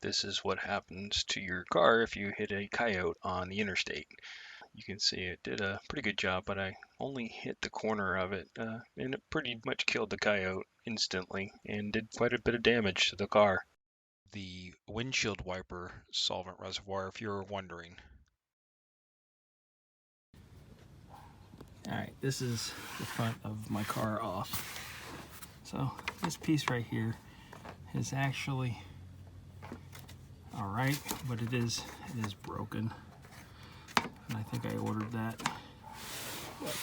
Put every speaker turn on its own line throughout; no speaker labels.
This is what happens to your car if you hit a coyote on the interstate. You can see it did a pretty good job, but I only hit the corner of it, and it pretty much killed the coyote instantly and did quite a bit of damage to the car.
The windshield wiper solvent reservoir, if you're wondering.
Alright, this is the front of my car off. So this piece right here is actually alright, but it is broken. And I think I ordered that. But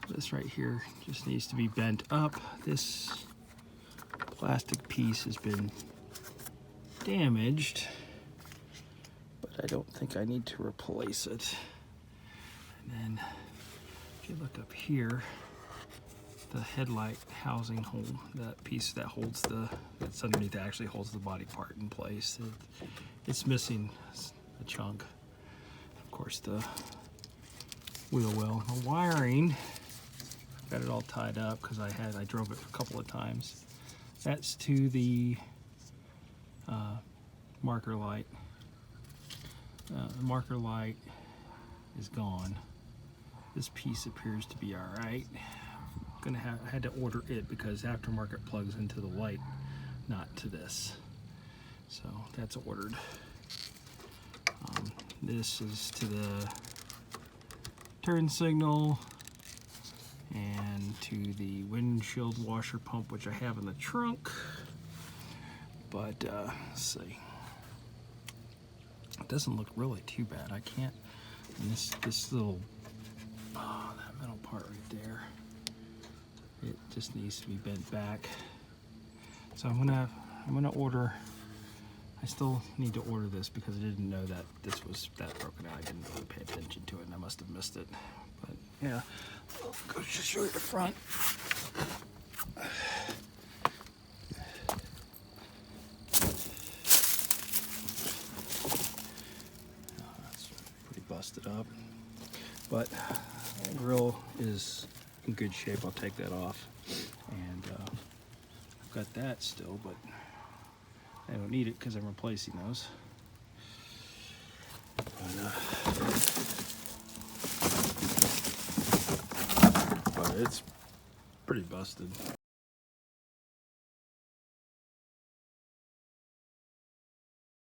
this right here just needs to be bent up. This plastic piece has been damaged, but I don't think I need to replace it. And then if you look up here, the headlight housing hole, that piece that holds that's underneath actually holds the body part in place. It's missing a chunk. Of course, the wheel well. The wiring, got it all tied up because I drove it a couple of times. That's to the marker light. The marker light is gone. This piece appears to be all right. I had to order it because aftermarket plugs into the light, not to this. So that's ordered. This is to the turn signal and to the windshield washer pump, which I have in the trunk. But let's see. It doesn't look really too bad. I can't. And this little that metal part right there, it just needs to be bent back. So I'm gonna order. I still need to order this because I didn't know that this was that broken out. I didn't really pay attention to it, and I must have missed it. But yeah, I'll go just show you the front. It's pretty busted up, but the grill is in good shape. I'll take that off, and I've got that still, but I don't need it because I'm replacing those. But it's pretty busted.